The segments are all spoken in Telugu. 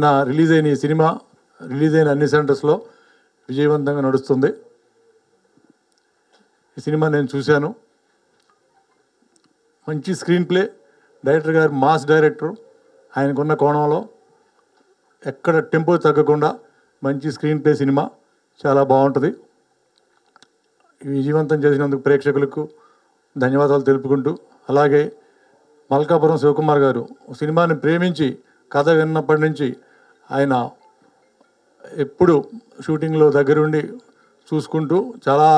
నిన్న రిలీజ్ అయిన ఈ సినిమా రిలీజ్ అయిన అన్ని సెంటర్స్లో విజయవంతంగా నడుస్తుంది. ఈ సినిమా నేను చూశాను. మంచి స్క్రీన్ ప్లే, డైరెక్టర్ గారు మాస్ డైరెక్టర్, ఆయనకున్న కోణంలో ఎక్కడ టెంపో తగ్గకుండా మంచి స్క్రీన్ ప్లే సినిమా చాలా బాగుంటుంది. విజయవంతం చేసినందుకు ప్రేక్షకులకు ధన్యవాదాలు తెలుపుకుంటూ, అలాగే మల్కాపురం శివకుమార్ గారు సినిమాని ప్రేమించి కథ విన్నప్పటి నుంచి ఆయన ఎప్పుడు షూటింగ్లో దగ్గరుండి చూసుకుంటూ చాలా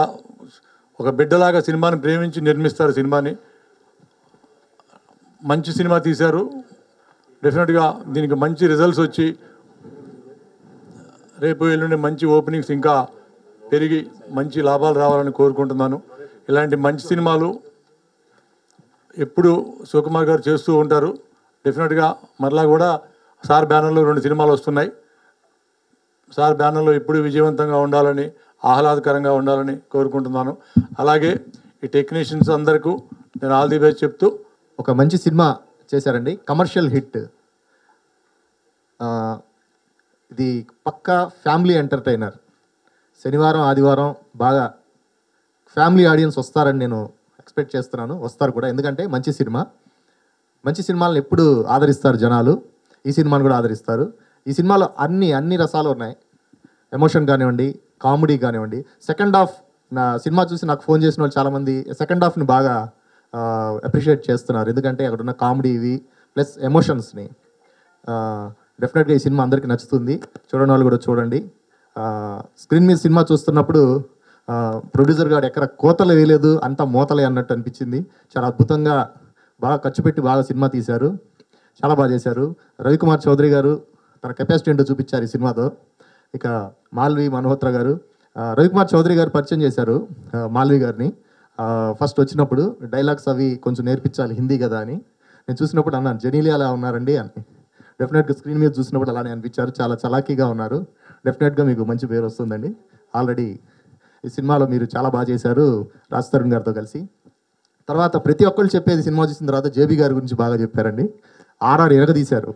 ఒక బిడ్డలాగా సినిమాని ప్రేమించి నిర్మిస్తారు. సినిమాని మంచి సినిమా తీశారు. డెఫినెట్గా దీనికి మంచి రిజల్ట్స్ వచ్చి రేపు ఎల్లుండి మంచి ఓపెనింగ్స్ ఇంకా పెరిగి మంచి లాభాలు రావాలని కోరుకుంటున్నాను. ఇలాంటి మంచి సినిమాలు ఎప్పుడు శివకుమార్ గారు చేస్తూ ఉంటారు. డెఫినెట్గా మరలా కూడా సార్ బ్యానర్లో 2 సినిమాలు వస్తున్నాయి. సార్ బ్యానర్లో ఎప్పుడు విజయవంతంగా ఉండాలని, ఆహ్లాదకరంగా ఉండాలని కోరుకుంటున్నాను. అలాగే ఈ టెక్నీషియన్స్ అందరికీ నేను ఆల్ ది బెస్ట్ చెప్తూ, ఒక మంచి సినిమా చేశారండి, కమర్షియల్ హిట్. ఇది పక్కా ఫ్యామిలీ ఎంటర్టైనర్. శనివారం ఆదివారం బాగా ఫ్యామిలీ ఆడియన్స్ వస్తారని నేను ఎక్స్పెక్ట్ చేస్తున్నాను. వస్తారు కూడా, ఎందుకంటే మంచి సినిమా. మంచి సినిమాలను ఎప్పుడు ఆదరిస్తారు జనాలు, ఈ సినిమాను కూడా ఆదరిస్తారు. ఈ సినిమాలో అన్ని రసాలు ఉన్నాయి. ఎమోషన్ కానివ్వండి, కామెడీ కానివ్వండి. సెకండ్ హాఫ్, నా సినిమా చూసి నాకు ఫోన్ చేసిన వాళ్ళు చాలామంది సెకండ్ హాఫ్ని బాగా అప్రిషియేట్ చేస్తున్నారు. ఎందుకంటే అక్కడ ఉన్న కామెడీ ఇవి ప్లస్ ఎమోషన్స్ని. డెఫినెట్గా ఈ సినిమా అందరికీ నచ్చుతుంది. చూడని వాళ్ళు కూడా చూడండి. స్క్రీన్ మీద సినిమా చూస్తున్నప్పుడు ప్రొడ్యూసర్ గారు ఎక్కడ కోతలు వేయలేదు, అంతా మోతలే అన్నట్టు అనిపించింది. చాలా అద్భుతంగా బాగా ఖర్చు పెట్టి బాగా సినిమా తీశారు. చాలా బాగా చేశారు. రవికుమార్ చౌదరి గారు తన కెపాసిటీ ఏంటో చూపించారు ఈ సినిమాతో. ఇక మాల్వి మల్హోత్రా గారు, రవికుమార్ చౌదరి గారు పరిచయం చేశారు మాల్వి గారిని. ఫస్ట్ వచ్చినప్పుడు డైలాగ్స్ అవి కొంచెం నేర్పించాలి, హిందీ కదా అని. నేను చూసినప్పుడు అన్నాను, జెనీలి అలా ఉన్నారండి అని. డెఫినెట్గా స్క్రీన్ మీద చూసినప్పుడు అలానే అనిపించారు. చాలా చలాకీగా ఉన్నారు. డెఫినెట్గా మీకు మంచి పేరు వస్తుందండి. ఆల్రెడీ ఈ సినిమాలో మీరు చాలా బాగా చేశారు రాజ్ తరుణ్ గారితో కలిసి. తర్వాత ప్రతి ఒక్కళ్ళు చెప్పేది సినిమా చూసిన తర్వాత జేబీ గారి గురించి బాగా చెప్పారండి. ఆర్ఆర్ ఎరగదీశారు,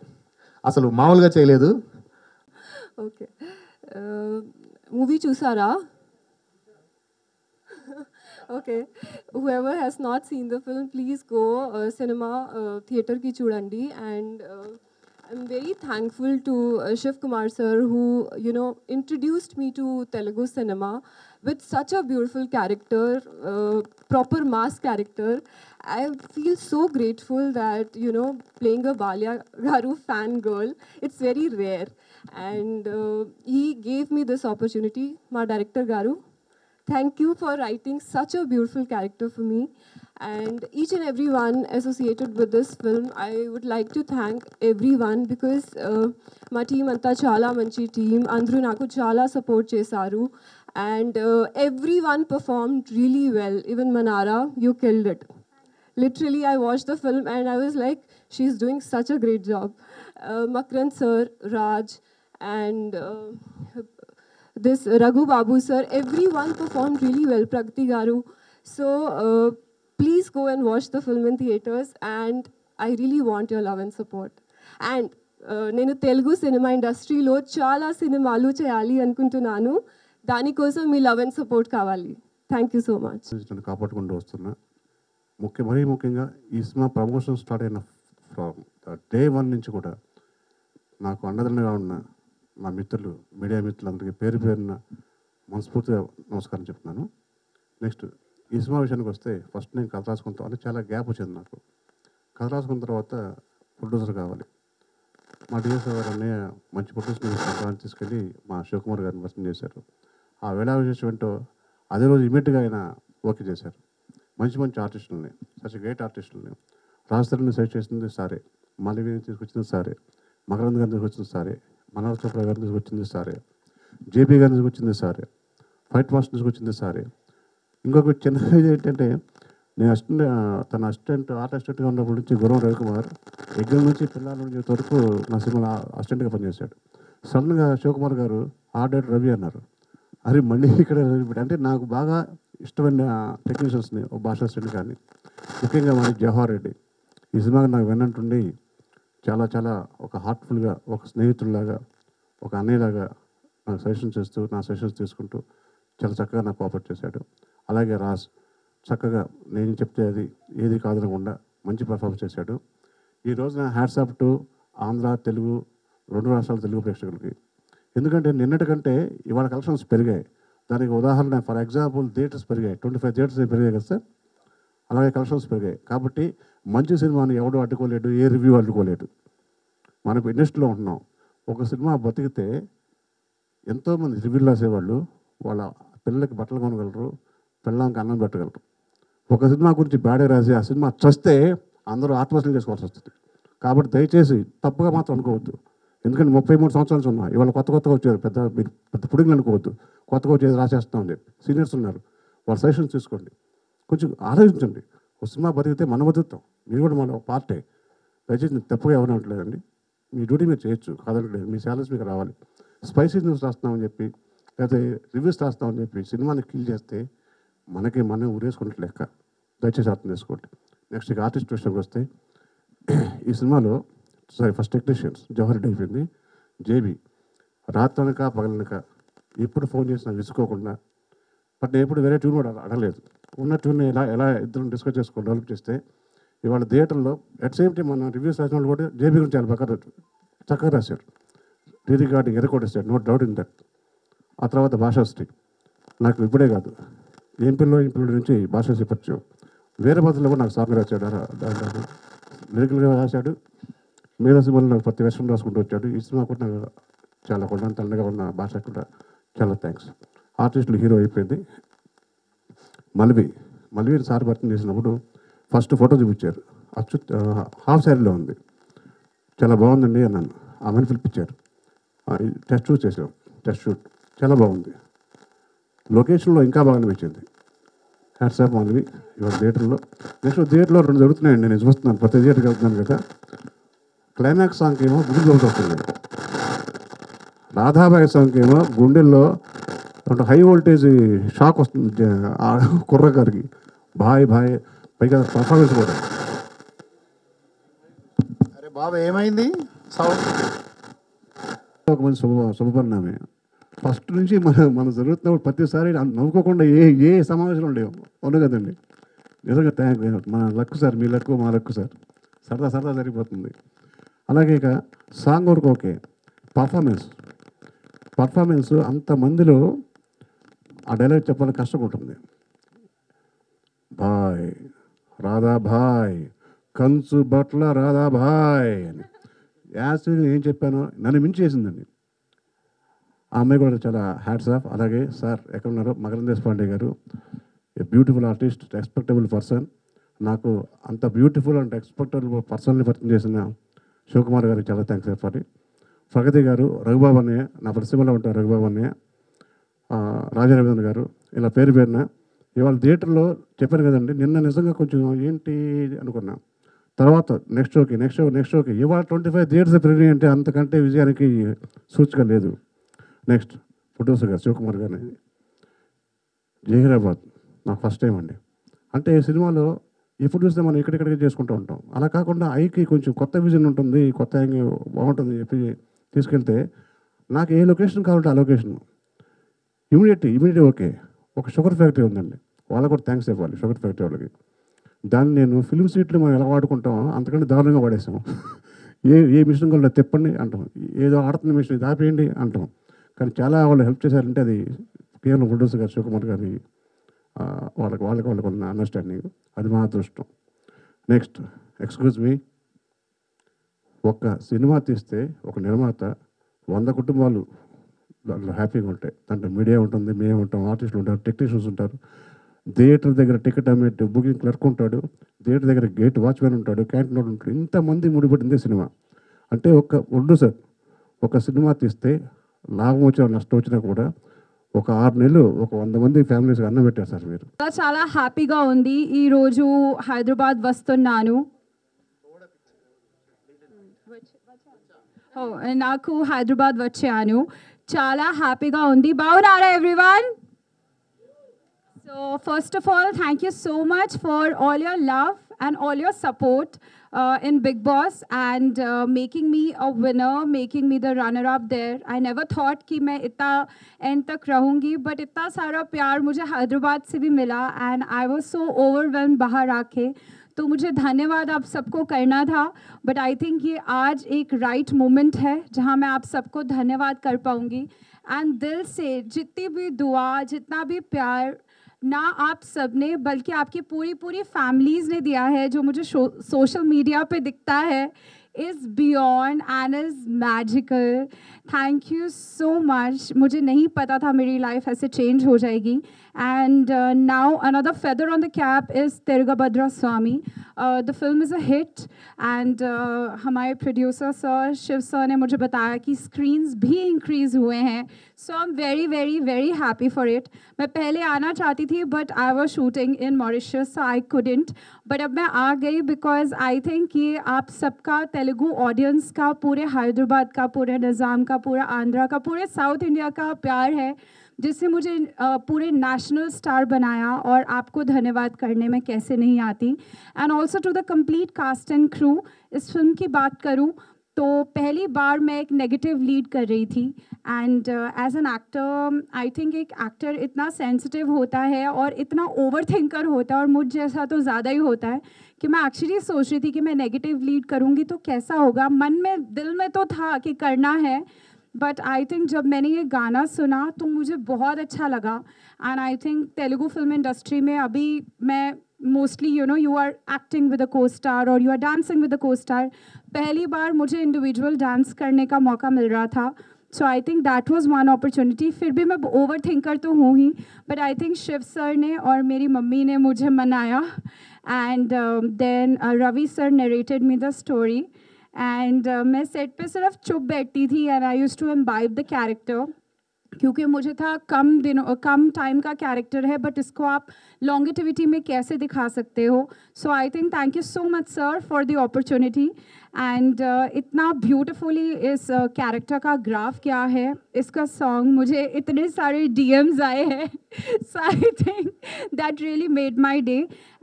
అసలు మామూలుగా చేయలేదు. ఓకే, మూవీ చూసారా? Okay, whoever has not seen the film, please go cinema theater ki chudandi. And I'm very thankful to Shiv Kumar sir, who introduced me to Telugu cinema with such a beautiful character, proper mass character. I feel so grateful that playing a Balya Garu fan girl, it's very rare, and he gave me this opportunity. My director Garu, thank you for writing such a beautiful character for me. And each and everyone associated with this film, I would like to thank everyone, because my team anta chala manchi team, andru naku chala support chesaru, and everyone performed really well. Even Manara, you killed it. Literally, I watched the film and I was like, she's doing such a great job. Makrand sir, Raj, and this Raghu Babu sir, everyone performed really well. Pragati Garu. So please go and watch the film in theaters, and I really want your love and support. And నేను తెలుగు సినిమా ఇండస్ట్రీలో చాలా సినిమాలు చేయాలి అనుకుంటున్నాను. దానికోసం మీ లవ్ అండ్ సపోర్ట్ కావాలి. Thank you so much. కాపాడుకుంటూ వస్తున్నా. మరీ ముఖ్యంగా ఈ సినిమా ప్రమోషన్ స్టార్ట్ అయిన డే 1 నుంచి కూడా నాకు అండదండగా ఉన్న నా మిత్రులు, మీడియా మిత్రులందరికీ పేరు పేరున మనస్ఫూర్తిగా నమస్కారం చెప్తున్నాను. నెక్స్ట్ ఈ సినిమా విషయానికి వస్తే, ఫస్ట్ నేను కథ రాసుకుంటాను అంటే చాలా గ్యాప్ వచ్చింది నాకు. కథ రాసుకున్న తర్వాత ప్రొడ్యూసర్ కావాలి. మా డిఎస్ఆర్ గారు అన్నయ్య మంచి ప్రొడ్యూసర్ తీసుకెళ్ళి మా శివకుమార్ గారిని వర్తం చేశారు. ఆ వేళ విశేషం ఏంటో అదే రోజు ఇమీడియట్గా ఆయన ఓకే చేశారు. మంచి ఆర్టిస్టులని, సచ్ గ్రేట్ ఆర్టిస్టులని. రాజస్థాన్ని సెలెక్ట్ చేసింది సారే, మాలవీని తీసుకొచ్చింది సారే, మకరంద్ గారిని తీసుకొచ్చింది సారే, మనోహర్ చోప్రా గారిని తీసుకొచ్చింది సారే, జేపీ గారిని తీసుకొచ్చింది సారే, ఫైట్ మాస్టర్ తీసుకొచ్చింది సారే. ఇంకొక చిన్న ఏంటంటే, నేను తన ఆర్ట్ అసిస్టెంట్గా ఉన్నప్పటి నుంచి గురం రవికుమార్ ఎగ్జామ్ నుంచి పిల్లల నుంచి వరకు నా సినిమాలో అసిస్టెంట్గా పనిచేశాడు. సడన్గా శివకుమార్ గారు ఆర్ట్ డైరెక్టర్ రవి అన్నారు. అరే మళ్ళీ ఇక్కడ అంటే నాకు బాగా ఇష్టమైన టెక్నీషియన్స్ని, ఒక భాషా అసిస్టెంట్ కానీ ముఖ్యంగా మనకి జవహర్ రెడ్డి ఈ సినిమాకి నాకు విన్నట్టుండి చాలా చాలా ఒక హార్ట్ఫుల్గా, ఒక స్నేహితుడిలాగా, ఒక అన్నయ్యలాగా నాకు సజెషన్స్ చేస్తూ, నా సజెషన్స్ తీసుకుంటూ చాలా చక్కగా నాకు కోఆపరేట్ చేశాడు. అలాగే రాజ్ చక్కగా నేను చెప్తే అది ఏది కాదనకుండా మంచి పర్ఫార్మెన్స్ చేశాడు. ఈ రోజున hats off to Andhra, Telugu 2 రాష్ట్రాల తెలుగు ప్రేక్షకులకి. ఎందుకంటే నిన్నటి కంటే ఇవాళ కలెక్షన్స్ పెరిగాయి. దానికి ఉదాహరణ ఫర్ ఎగ్జాంపుల్ థియేటర్స్ పెరిగాయి, 25 థియేటర్స్ పెరిగాయి కదా సార్. అలాగే కలెక్షన్స్ పెరిగాయి. కాబట్టి మంచి సినిమాని ఎవడు అడ్డుకోలేడు, ఏ రివ్యూ అడ్డుకోలేడు. మనకు ఇండస్ట్రీలో ఉంటున్నాం. ఒక సినిమా బతికితే ఎంతోమంది రివ్యూలు రాసేవాళ్ళు వాళ్ళ పిల్లలకి బట్టలు కొనగలరు, పిల్లలకి అన్నం పెట్టగలరు. ఒక సినిమా గురించి బ్యాడే రాసి ఆ సినిమా చస్తే అందరూ ఆత్మహత్యలు చేసుకోవాల్సి వస్తుంది. కాబట్టి దయచేసి తప్పుగా మాత్రం అనుకోవద్దు. ఎందుకంటే 33 సంవత్సరాలు ఉన్నా ఇవాళ కొత్తగా వచ్చారు, పెద్ద పుడింగ్లు అనుకోవద్దు. కొత్తగా వచ్చేది రాసేస్తామని చెప్పి సీనియర్స్ ఉన్నారు, వాళ్ళ సజెషన్స్ తీసుకోండి, కొంచెం ఆలోచించండి. ఒక సినిమా బతికితే మనం బతుకుతాం, మీరు కూడా మన పార్టే. దయచేసి నేను తప్పుగా ఎవరు అనట్లేదండి, మీ డ్యూటీ మీరు చేయొచ్చు, కాదనట్లేదు. మీ శాలరీస్ మీకు రావాలి. స్పైసీ న్యూస్ రాస్తున్నామని చెప్పి లేకపోతే రివ్యూస్ రాస్తామని చెప్పి సినిమాని కిల్ చేస్తే మనం ఊరేసుకున్నట్లు లెక్క. దయచేసి అర్థం చేసుకోండి. నెక్స్ట్ ఇక ఆర్టిస్ట్ విషయంకి వస్తే ఈ సినిమాలో ఫస్ట్ టెక్నీషియన్స్ జవహర్ రెడ్డి అయిపోయింది, జేబీ రాత్రనక పగలనక ఎప్పుడు ఫోన్ చేసినా విసుకోకుండా. బట్ నేను ఎప్పుడు వేరే ట్యూన్ కూడా అడగలేదు. ఉన్న ట్యూన్ ఎలా ఇద్దరం డిస్కస్ చేసుకొని డెవలప్ చేస్తే ఇవాళ థియేటర్లో అట్ సేమ్ టైం మన రివ్యూస్ రాసిన వాళ్ళు కూడా జేబీ గురించి చాలా చక్కగా రాశారు. రీ రికార్డింగ్ ఎరకొట్టేశాడు, నో డౌట్ ఇన్ దట్. ఆ తర్వాత భాషాశ్రీ నాకు ఇప్పుడే కాదు, ఎంపీలో నుంచి భాషాశ్రీ పరిచయం. వేరే బదుల్లో కూడా నాకు సాంగ్ రాశాడు, లిరికల్గా రాశాడు. మిగతా సినిమాలో నాకు ప్రతి వేషం రాసుకుంటూ వచ్చాడు. ఈ సినిమా కూడా నాకు చాలా కొండంత అండగా ఉన్న భాష కూడా చాలా థ్యాంక్స్. ఆర్టిస్టులు హీరో అయిపోయింది. మల్వీని సార్ భర్తీ చేసినప్పుడు ఫస్ట్ ఫోటో చూపించారు, హాఫ్ శారీలో ఉంది. చాలా బాగుందండి అన్నాను. ఆమెను పిలిపించారు, టెస్ట్ షూట్ చేసాం. టెస్ట్ షూట్ చాలా బాగుంది. లొకేషన్లో ఇంకా బాగా అనిపించింది. Hats off Malvi. ఇవాళ థియేటర్లో నెక్స్ట్ థియేటర్లో 2 జరుగుతున్నాయండి, నేను చూస్తున్నాను. ప్రతి థియేటర్కి వెళ్తున్నాను కదా. క్లైమాక్స్ సాంగ్కి ఏమో గుండె వస్తుంది, రాధాబాయి సాంగ్కి ఏమో గుండెల్లో హై వోల్టేజ్ షాక్ వస్తుంది ఆ కుర్రగారికి. బాయ్ పైగా పర్ఫార్మెన్స్ కూడా. అరే బాబా ఏమైంది సౌండ్? ఒక మంచి శుభపరిణామే. ఫస్ట్ నుంచి మనం జరుగుతున్నప్పుడు ప్రతిసారి నవ్వుకోకుండా ఏ సమావేశంలో ఉండేవి అవును కదండి. నిజంగా థ్యాంక్ యూ. మన లక్కు సార్, మీ లక్కు మా లక్కు సార్. సరదా జరిగిపోతుంది. అలాగే ఇక సాంగ్ వరకు ఓకే. పర్ఫార్మెన్స్ అంతమందిలో ఆ డైలాగ్ చెప్పాలని కష్టంగా ఉంటుంది. భాయ్ రాధా భాయ్, కంచు బట్ల రాధా భాయ్ అని యాక్చువల్గా ఏం చెప్పానో నన్ను మించి చేసిందండి. ఆ అమ్మాయి కూడా చాలా హ్యాట్స్ ఆఫ్. అలాగే సార్ ఎక్కడున్నారో మకరం దేశపాండే గారు, a beautiful artist, respectable person. నాకు అంత బ్యూటిఫుల్ అండ్ రెస్పెక్టబుల్ పర్సన్ని పరిచయం చేసిన శివకుమార్ గారికి చాలా థ్యాంక్స్ చెప్పాలి. ప్రగతి గారు, రఘుబాబు అన్నయ్య, నా పరిశ్రమలో ఉంటారు రఘుబాబు అన్నయ్య, రాజారవీంద్ర గారు, ఇలా పేరున ఇవాళ థియేటర్లో చెప్పాను కదండి. నిన్న నిజంగా కొంచెం ఏంటి అనుకున్నా. తర్వాత నెక్స్ట్ షోకి ఇవాళ 25 థియేటర్స్ పెరిగినాయి అంటే అంతకంటే విజయానికి సూచిక లేదు. నెక్స్ట్ ప్రొడ్యూసర్ గారు శివకుమార్ గారిని, జహీరాబాద్ నాకు ఫస్ట్ టైం అండి. అంటే ఈ సినిమాలో ఎప్పుడు చూస్తే మనం ఇక్కడిక్కడికి చేసుకుంటూ ఉంటాం. అలా కాకుండా ఐకి కొంచెం కొత్త విజన్ ఉంటుంది, కొత్త యాంగిల్ బాగుంటుంది చెప్పి తీసుకెళ్తే నాకు ఏ లొకేషన్ కావాలంటే ఆ లొకేషన్ ఇమీడియట్ ఓకే. ఒక షుగర్ ఫ్యాక్టరీ ఉందండి, వాళ్ళకు కూడా థ్యాంక్స్ చెప్పాలి షుగర్ ఫ్యాక్టరీ వాళ్ళకి. దాన్ని నేను ఫిల్మ్ సీట్లు మనం ఎలా వాడుకుంటామో అంతకంటే దారుణంగా వాడేసాము. ఏ మిషన్ కూడా తిప్పండి అంటాం, ఏదో ఆడుతున్న మిషన్ ఇది ఆపేయండి అంటాం. కానీ చాలా వాళ్ళు హెల్ప్ చేశారంటే అది కేవలం ప్రొడ్యూసర్ గారు శివకుమార్ గారి వాళ్ళకి ఉన్న అండర్స్టాండింగ్, అది మా అదృష్టం. నెక్స్ట్ ఎక్స్క్యూజ్ మీ, ఒక సినిమా తీస్తే ఒక నిర్మాత 100 కుటుంబాలు దాంట్లో హ్యాపీగా ఉంటాయి. దాంట్లో మీడియా ఉంటుంది, మేము ఉంటాం, ఆర్టిస్టులు ఉంటారు, టెక్నీషియన్స్ ఉంటారు, థియేటర్ దగ్గర టికెట్ అమ్మే బుకింగ్ క్లర్క్ ఉంటాడు, థియేటర్ దగ్గర గేట్ వాచ్మెన్ ఉంటాడు, క్యాంటీన్ ఉంటాడు. ఇంతమంది ముడిపడిందే సినిమా. అంటే ప్రొడ్యూసర్ ఒక సినిమా తీస్తే లాభం వచ్చినా నష్టం వచ్చినా కూడా ఒక 6 నెలలు ఒక 100 మంది ఫ్యామిలీస్కి అన్నం పెట్టారు సార్ మీరు. చాలా హ్యాపీగా ఉంది. ఈరోజు హైదరాబాద్ వస్తున్నాను. నాకు హైదరాబాద్ వచ్చాను, చాలా హ్యాపీగా ఉంది. బాగున్నారా everyone? So first of all thank you so much for all your love and all your support in Big Boss and making me a winner, making me the runner-up there. I never thought कि मैं इतना end तक रहूँगी, but इतना सारा प्यार मुझे हैदराबाद से भी मिला and I was so overwhelmed बाहर आके. तो मुझे धन्यवाद आप सबको करना था, बट आई थिंक ये आज एक राइट मोमेंट है जहाँ मैं आप सबको धन्यवाद कर पाऊँगी. एंड दिल से जितनी भी दुआ, जितना भी प्यार ना आप सब ने बल्कि आपकी पूरी पूरी फैमिलीज़ ने दिया है, जो मुझे सोशल मीडिया पे दिखता है, is beyond and is magical. Thank you so much. मुझे नहीं पता था मेरी लाइफ ऐसे चेंज हो जाएगी. And now another feather on the cap is Tirugabhadra Swami. The film is a hit and हमारे प्रोड्यूसर सर शिव सर ने मुझे बताया कि स्क्रीन्स भी इंक्रीज हुए हैं. So I'm very very very happy for it. मैं पहले आना चाहती थी but I was shooting in Mauritius so I couldn't. But अब मैं आ गई because I think ये आप सबका तेलुगु ऑडियंस का, पूरे हैदराबाद का, पूरे निज़ाम का, पूरा आंध्रा का, पूरे साउथ इंडिया का प्यार है जिससे मुझे पूरे नेशनल स्टार बनाया. और आपको धन्यवाद करने में कैसे नहीं आती. And also to the complete cast and crew. इस फिल्म की बात करूँ तो पहली बार मैं एक नेगेटिव लीड कर रही थी and as an actor I think एक एक्टर इतना सेंसिटिव होता है और इतना ओवर थिंकर होता है, और मुझ जैसा तो ज़्यादा ही होता है, कि मैं एक्चुअली सोच रही थी कि मैं नेगेटिव लीड करूँगी तो कैसा होगा. मन में दिल में तो था कि करना है, बट आई थिंक जब मैंने ये गाना सुना तो मुझे बहुत अच्छा लगा. And I think Telugu film industry में अभी मैं mostly you are acting with a costar और you are dancing with a costar. पहली बार मुझे इंडिविजुअल डांस करने का मौका मिल रहा था. So I think that was one opportunity. फिर भी मैं ओवर थिंकर तो हूँ ही, but I think Shiv sir ने और मेरी मम्मी ने मुझे मनाया. And then Ravi sir narrated me the story. And मैं सेट पे सिर्फ चुप बैठती थी and I used to imbibe the character, क्योंकि मुझे था कम टाइम का कैरेक्टर है बट इसको आप लॉन्गेटिविटी में कैसे दिखा सकते हो. So I think thank you so much sir for the opportunity. And इतना ब्यूटिफुली इस कैरेक्टर का ग्राफ क्या है, इसका सॉन्ग, मुझे इतने सारे DMs आए हैं. So I think that really made my day.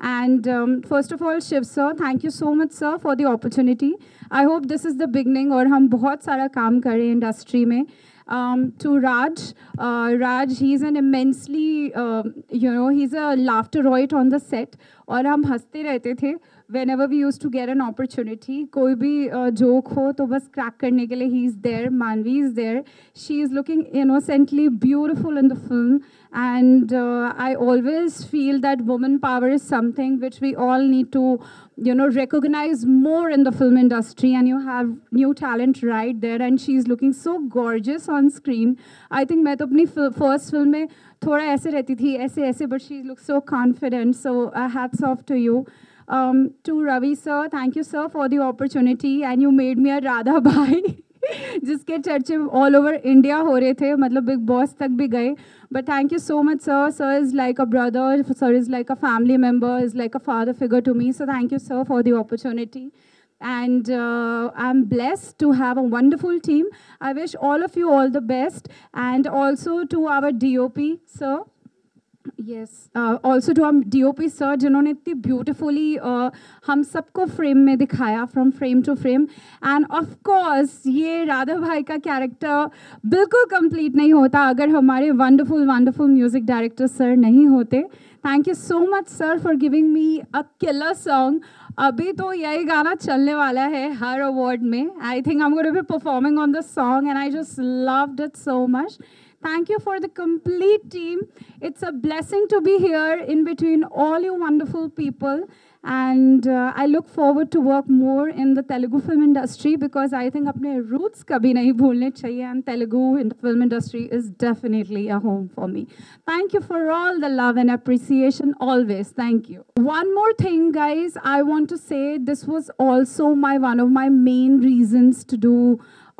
And first of all Shiv sir, thank you so much sir for the opportunity. I hope this is the beginning और हम बहुत सारा काम करें इंडस्ट्री में. To Raj, he's an immensely, he's a laughter-roid on the set. और हम हंसते रहते थे whenever we used to get an opportunity. कोई भी जोक हो तो बस क्रैक करने के लिए he is there. Manvi is there. She is looking innocently beautiful in the film. And I always feel that woman power is something which we all need to, recognize more in the film industry. And you have new talent right there. And she is looking so gorgeous on screen. I think मैं तो अपनी first film में थोड़ा ऐसे रहती थी, ऐसे, but she looks so confident. So hats off to you. To Ravi sir, thank you sir for the opportunity and you made me a Radha Bhai. जिसके चर्चे ऑल ओवर इंडिया हो रहे थे, मतलब बिग बॉस तक भी गए. But thank you so much sir. Sir is like a brother, sir is like a family member, is like a father figure to me. So thank you sir for the opportunity. And I'm blessed to have a wonderful team. I wish all of you all the best. And also to our DOP, sir. Yes, also to our DOP sir, जिन्होंने इतनी beautifully हम सबको frame में दिखाया, from frame to frame. And of course, ये राधा भाई का character बिल्कुल complete नहीं होता अगर हमारे wonderful music director sir नहीं होते. Thank you so much sir for giving me a killer song. अभी तो यही गाना चलने वाला है हर award में. I think I'm going to be performing on the song and I just loved it so much. Thank you for the complete team. It's a blessing to be here in between all you wonderful people. And I look forward to work more in the Telugu film industry because I think अपने roots कभी नहीं भूलने चाहिए. And Telugu in the film industry is definitely a home for me. Thank you for all the love and appreciation always. Thank you. One more thing, guys. I want to say this was also one of my main reasons to do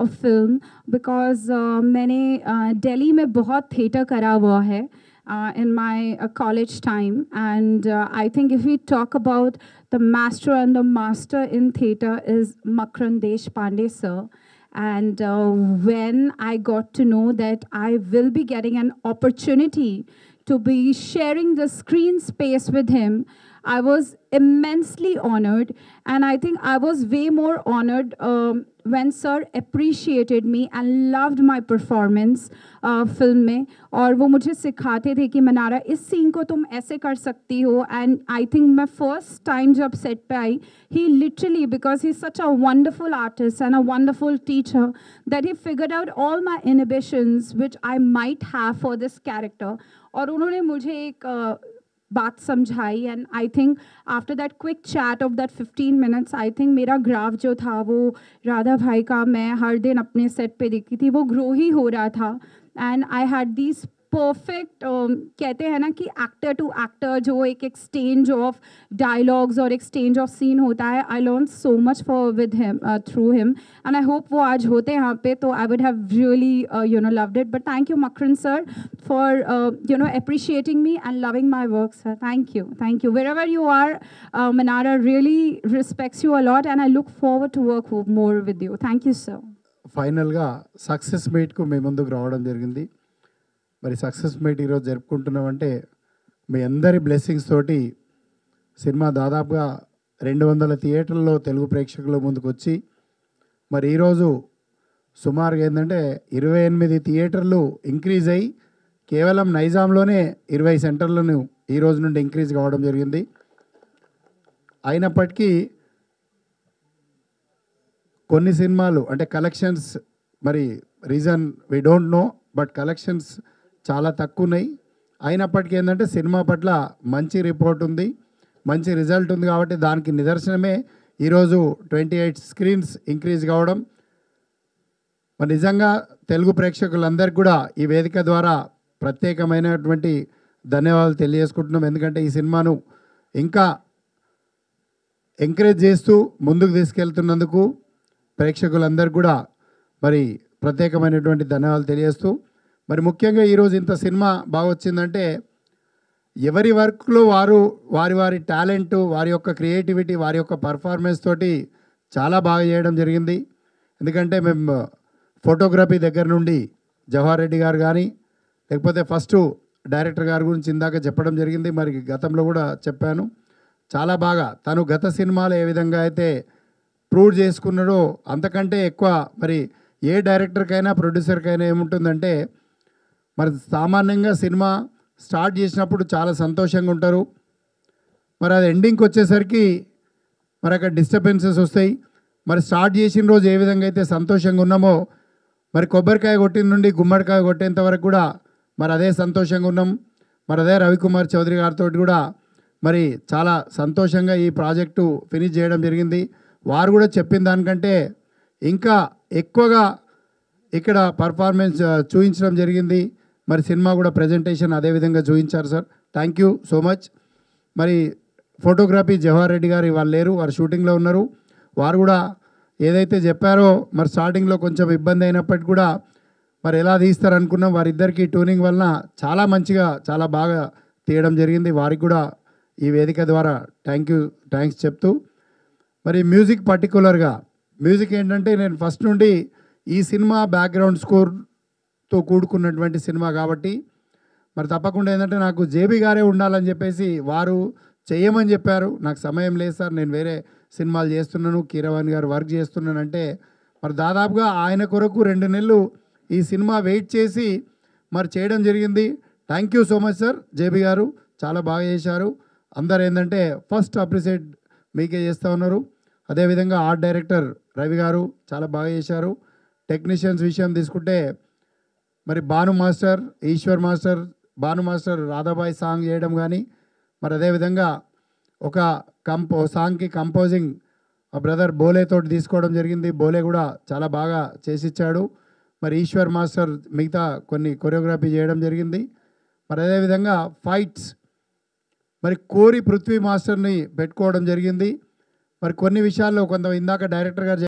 a film because मैंने दिल्ली में बहुत theatre करा हुआ है in my college time. And I think if we talk about the master and the master in theatre is Makran Deshpande sir. And when I got to know that I will be getting an opportunity to be sharing the screen space with him, I was immensely honored, and I think I was way more honored when sir appreciated me and loved my performance film में. और वो मुझे सिखाते थे कि मनारा इस सीन को तुम ऐसे कर सकती हो. And I think मैं first time जब set पे आई, he literally, because he's such a wonderful artist and a wonderful teacher, that he figured out all my inhibitions which I might have for this character. और उन्होंने मुझे एक बात समझाई. And I think after that quick chat off that 15 minutes, I think मेरा ग्राफ जो था वो राधा भाई का मैं हर दिन अपने सेट पे देखती थी, वो ग्रो ही हो रहा था. And I had these perfect, कहते हैं ना कि एक्टर टू एक्टर जो एक एक्सचेंज ऑफ डायलॉग्स और एक्सचेंज ऑफ सीन होता है, I learn so much for with him through him. And I hope वो आज होते यहाँ पे, तो I would have really loved it. But thank you Makrand sir for appreciating me and loving my work, sir. Thank you wherever you are. Manara really respects you a lot, and I look forward to work more with you. Thank you, sir. ఫైనల్గా సక్సెస్ మీట్కు మీ ముందుకు రావడం జరిగింది. మరి సక్సెస్ మీట్ ఈరోజు జరుపుకుంటున్నామంటే మీ అందరి బ్లెస్సింగ్స్ తోటి సినిమా దాదాపుగా 200 థియేటర్లలో తెలుగు ప్రేక్షకుల ముందుకు వచ్చి, మరి ఈరోజు సుమారుగా ఏంటంటే 28 థియేటర్లు ఇంక్రీజ్ అయ్యి కేవలం నైజాంలోనే 20 సెంటర్లను ఈ రోజు నుండి ఇంక్రీజ్ కావడం జరిగింది. అయినప్పటికీ కొన్ని సినిమాలు అంటే కలెక్షన్స్, మరి reason we don't know, but collections చాలా తక్కువ ఉన్నాయి. అయినప్పటికీ ఏంటంటే సినిమా పట్ల మంచి రిపోర్ట్ ఉంది, మంచి రిజల్ట్ ఉంది. కాబట్టి దానికి నిదర్శనమే ఈరోజు 28 స్క్రీన్స్ ఇంక్రీజ్ కావడం. మరి నిజంగా తెలుగు ప్రేక్షకులందరికీ కూడా ఈ వేదిక ద్వారా ప్రత్యేకమైనటువంటి ధన్యవాదాలు తెలియజేసుకుంటున్నాం. ఎందుకంటే ఈ సినిమాను ఇంకా ఎంకరేజ్ చేస్తూ ముందుకు తీసుకెళ్తున్నందుకు ప్రేక్షకులందరికీ కూడా మరి ప్రత్యేకమైనటువంటి ధన్యవాదాలు తెలియజేస్తూ, మరి ముఖ్యంగా ఈరోజు ఇంత సినిమా బాగా వచ్చిందంటే ఎవరి వర్క్లో వారు వారి టాలెంట్, వారి యొక్క క్రియేటివిటీ, వారి యొక్క పర్ఫార్మెన్స్ తోటి చాలా బాగా చేయడం జరిగింది. ఎందుకంటే మేము ఫోటోగ్రఫీ దగ్గర నుండి జవహర్ రెడ్డి గారు కానీ, లేకపోతే ఫస్ట్ డైరెక్టర్ గారి గురించి ఇందాక చెప్పడం జరిగింది, మరి గతంలో కూడా చెప్పాను. చాలా బాగా తను గత సినిమాలు ఏ విధంగా అయితే ప్రూవ్ చేసుకున్నాడో అంతకంటే ఎక్కువ మరి ఏ డైరెక్టర్కైనా ప్రొడ్యూసర్కైనా ఏముంటుందంటే, మరి సామాన్యంగా సినిమా స్టార్ట్ చేసినప్పుడు చాలా సంతోషంగా ఉంటారు. మరి అది ఎండింగ్కి వచ్చేసరికి మరి అక్కడ డిస్టర్బెన్సెస్ వస్తాయి. మరి స్టార్ట్ చేసిన రోజు ఏ విధంగా అయితే సంతోషంగా ఉన్నామో, మరి కొబ్బరికాయ కొట్టిన నుండి గుమ్మడికాయ కొట్టేంత వరకు కూడా మరి అదే సంతోషంగా ఉన్నాం. మరి అదే రవికుమార్ చౌదరి గారితో కూడా మరి చాలా సంతోషంగా ఈ ప్రాజెక్టు ఫినిష్ చేయడం జరిగింది. వారు కూడా చెప్పిన దానికంటే ఇంకా ఎక్కువగా ఇక్కడ పర్ఫార్మెన్స్ చూపించడం జరిగింది. మరి సినిమా కూడా ప్రజెంటేషన్ అదేవిధంగా చూపించారు sir. Thank you so much. మరి ఫోటోగ్రఫీ జవహర్ రెడ్డి గారు వాళ్ళు లేరు, వారు షూటింగ్లో ఉన్నారు. వారు కూడా ఏదైతే చెప్పారో మరి స్టార్టింగ్లో కొంచెం ఇబ్బంది అయినప్పటికీ కూడా మరి ఎలా తీస్తారనుకున్నాం, వారిద్దరికీ ట్యూనింగ్ వలన చాలా మంచిగా చాలా బాగా తీయడం జరిగింది. వారికి కూడా ఈ వేదిక ద్వారా థ్యాంక్స్ చెప్తూ, మరి మ్యూజిక్ పర్టికులర్గా మ్యూజిక్ ఏంటంటే నేను ఫస్ట్ నుండి ఈ సినిమా బ్యాక్గ్రౌండ్ స్కోర్తో కూడుకున్నటువంటి సినిమా కాబట్టి మరి తప్పకుండా ఏంటంటే నాకు జేబీ గారే ఉండాలని చెప్పేసి వారు చేయమని చెప్పారు. నాకు సమయం లేదు సార్, నేను వేరే సినిమాలు చేస్తున్నాను, కీరవాణి గారు వర్క్ చేస్తున్నానంటే మరి దాదాపుగా ఆయన కొరకు 2 నెలలు ఈ సినిమా వెయిట్ చేసి మరి చేయడం జరిగింది. Thank you so much sir. JB గారు చాలా బాగా చేశారు. అందరు ఏంటంటే ఫస్ట్ అప్రిషియేట్ మీకే చేస్తూ ఉన్నారు. అదేవిధంగా ఆర్ట్ డైరెక్టర్ రవి గారు చాలా బాగా చేశారు. టెక్నీషియన్స్ విషయం తీసుకుంటే మరి Bhanu master, Eshwar master, Bhanu master Radhabai song చేయడం కానీ, మరి అదేవిధంగా ఒక సాంగ్కి కంపోజింగ్ బ్రదర్ బోలే తోటి తీసుకోవడం జరిగింది. బోలే కూడా చాలా బాగా చేసిచ్చాడు. మరి ఈశ్వర్ మాస్టర్ మిగతా కొన్ని కొరియోగ్రఫీ చేయడం జరిగింది. మరి అదేవిధంగా ఫైట్స్ మరి కోరి పృథ్వీ మాస్టర్ని పెట్టుకోవడం జరిగింది. మరి కొన్ని విషయాల్లో ఇందాక డైరెక్టర్ గారు